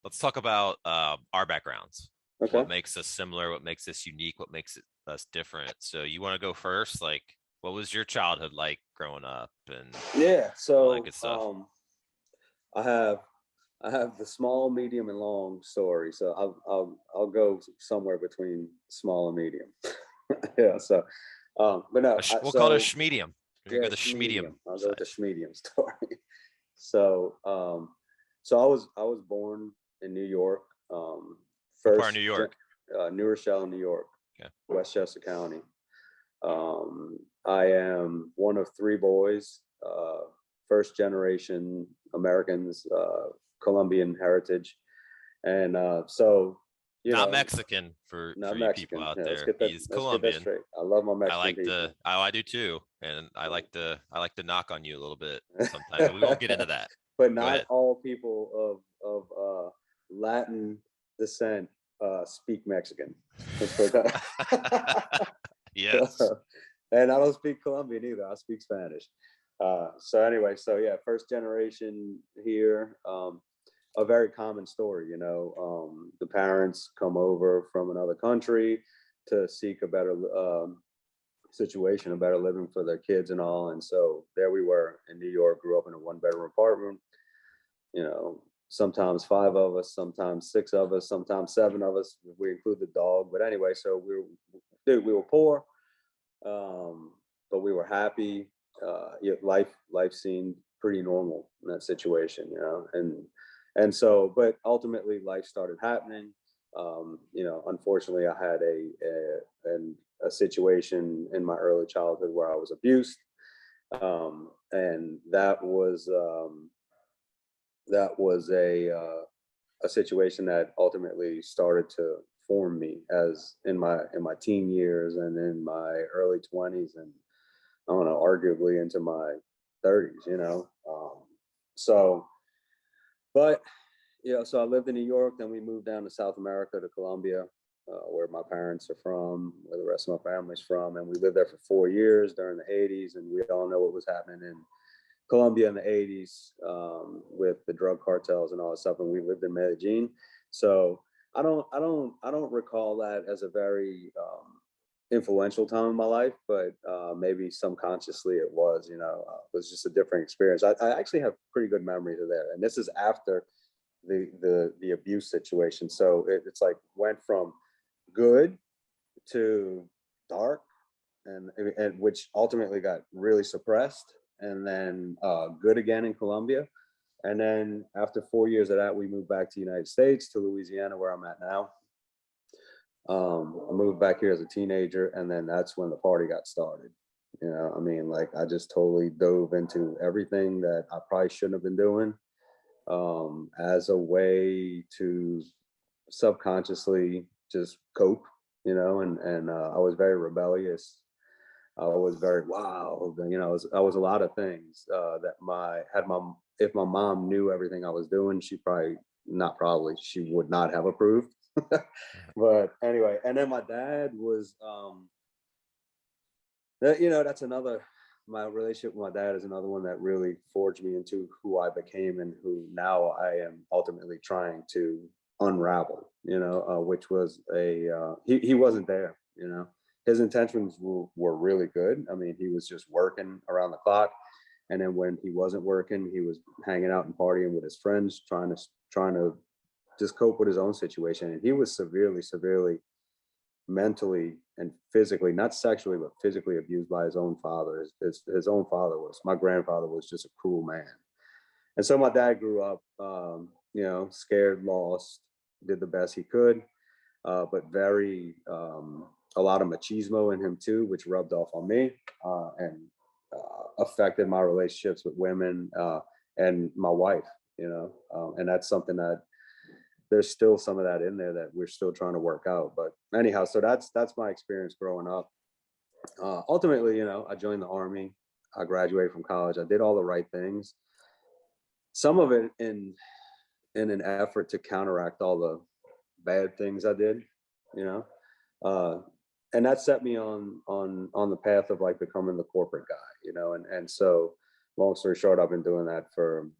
let's talk about our backgrounds. Okay. What makes us similar? What makes us unique? What makes us different? So you want to go first? Like, what was your childhood like growing up and Yeah. all that So good stuff? I have I have the small, medium, and long story. So I'll go somewhere between small and medium. Yeah. So, but no. We'll call it a So schmedium. We're gonna yeah, go the schmedium schmedium. I'll go with side. the schmedium story. So I was born in New York. What part of First, New York? New Rochelle, New York, Okay. Westchester County. I am one of three boys, first generation Americans, Colombian heritage. And so, you Not know, Mexican for not you people Mexican. out Yeah, let's there. get that. He's Let's get that Colombian. straight. I love my I Mexican like people. to. Oh, I do too. And I like to knock on you a little bit sometimes, but we won't get into that. But Go not ahead. all people of Latin descent speak Mexican. Let's put that. Yes. And I don't speak Colombian either. I speak Spanish. So anyway, so yeah, first generation here. A very common story, the parents come over from another country to seek a better situation, a better living for their kids and all. And so there we were in New York, grew up in a one-bedroom apartment, sometimes five of us, sometimes six of us, sometimes seven of us, if we include the dog. But anyway, so we were poor, but we were happy. Life seemed pretty normal in that situation, and so, but ultimately life started happening. Unfortunately, I had a situation in my early childhood where I was abused, and that was a situation that ultimately started to form me as in my teen years and in my early 20s, and I don't know, arguably into my 30s. So, but so I lived in New York, then we moved down to South America to Colombia, where my parents are from, where the rest of my family's from, and we lived there for 4 years during the 80s, and we all know what was happening in Colombia in the 80s, with the drug cartels and all that stuff, and we lived in Medellin. So I don't recall that as a very influential time in my life, but maybe subconsciously it was. It was just a different experience. I actually have pretty good memories of there, and this is after the abuse situation. So it's like went from good to dark, and which ultimately got really suppressed, and then good again in Colombia. And then after 4 years of that, we moved back to the United States, to Louisiana, where I'm at now. I moved back here as a teenager, and then that's when the party got started. I mean, like I just totally dove into everything that I probably shouldn't have been doing, as a way to subconsciously just cope, and I was very rebellious. I was very wow. I was a lot of things that my had my if my mom knew everything I was doing, she would not have approved. But anyway, and then my dad was that's another. My relationship with my dad is another one that really forged me into who I became and who now I am ultimately trying to unravel. Which was he wasn't there. His intentions were really good. I mean, he was just working around the clock, and then when he wasn't working, he was hanging out and partying with his friends, trying to just cope with his own situation. And he was severely, severely mentally and physically, not sexually, but physically abused by his own father. His own father my grandfather was just a cruel man. And so my dad grew up, scared, lost, did the best he could, but a lot of machismo in him too, which rubbed off on me, and affected my relationships with women, and my wife, and that's something that there's still some of that in there that we're still trying to work out. But anyhow, so that's my experience growing up. Ultimately, I joined the army. I graduated from college. I did all the right things. Some of it in an effort to counteract all the bad things I did, you know, uh, and that set me on the path of like becoming the corporate guy, and so long story short, I've been doing that for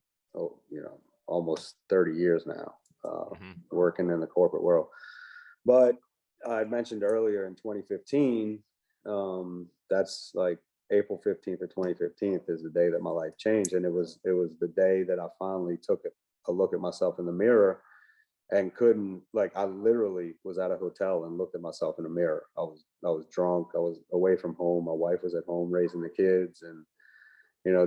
almost 30 years now. working in the corporate world. But I mentioned earlier in 2015, that's like April 15th of 2015 is the day that my life changed. And it was the day that I finally took a look at myself in the mirror and couldn't, like, I literally was at a hotel and looked at myself in the mirror. I was drunk. I was away from home. My wife was at home raising the kids and,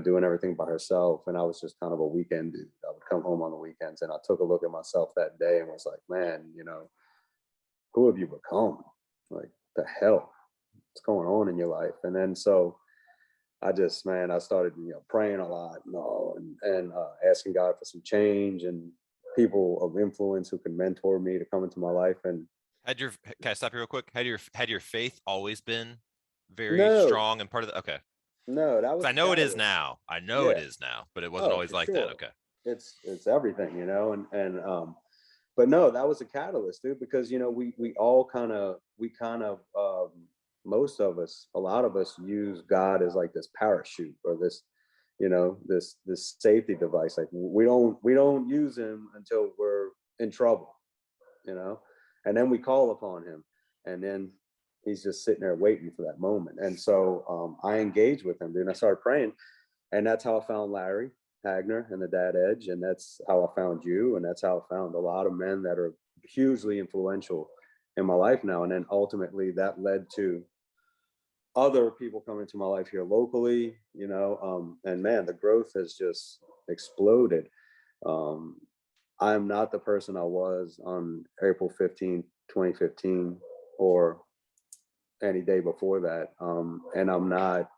doing everything by herself. And I was just kind of a weekend dude. I would come home on the weekends, and I took a look at myself that day and was like, man, who have you become? Like, the hell, what's going on in your life? And then so I started, praying a lot and all, and asking God for some change and people of influence who can mentor me to come into my life. And Can I stop you real quick? Had your faith always been very no, strong and part of the, okay. no, that 'Cause was I the know it is catalyst. now. I know it Yeah. is now, but it wasn't Oh, always for like that. sure. Okay. It's everything, and but no, that was a catalyst, dude, because we all most of us, a lot of us use God as like this parachute or this, this safety device. Like we don't use him until we're in trouble, you know, and then we call upon him, and then he's just sitting there waiting for that moment. And so I engaged with him, dude, and I started praying, and that's how I found Larry Hagner and the Dad Edge, and that's how I found you, and that's how I found a lot of men that are hugely influential in my life now. And then ultimately that led to other people coming into my life here locally, and man, the growth has just exploded. Um, I'm not the person I was on April 15th, 2015, or any day before that. And I'm not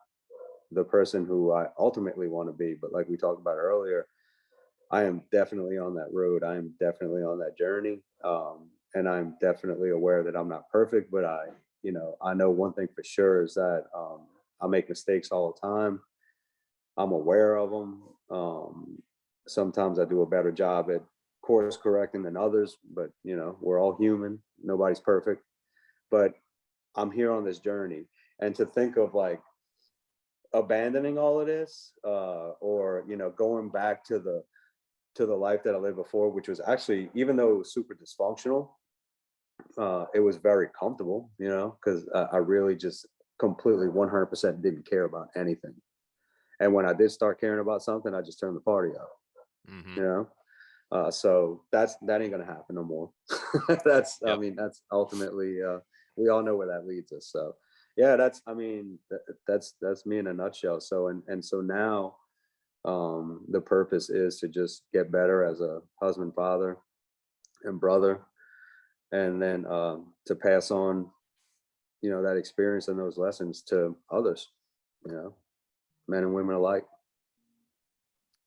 the person who I ultimately want to be. But like we talked about earlier, I am definitely on that road. I am definitely on that journey. And I'm definitely aware that I'm not perfect, but I know one thing for sure is that I make mistakes all the time. I'm aware of them. Sometimes I do a better job at course correcting than others, but we're all human. Nobody's perfect. But I'm here on this journey. And to think of like abandoning all of this, or going back to the life that I lived before, which was actually, even though it was super dysfunctional, it was very comfortable, because I really just completely 100% didn't care about anything. And when I did start caring about something, I just turned the party up, Mm-hmm. you know? So that ain't gonna happen no more. That's, I Yep. mean, that's ultimately, we all know where that leads us. So yeah, that's me in a nutshell. So, and so now, the purpose is to just get better as a husband, father, and brother, and then to pass on, that experience and those lessons to others, men and women alike.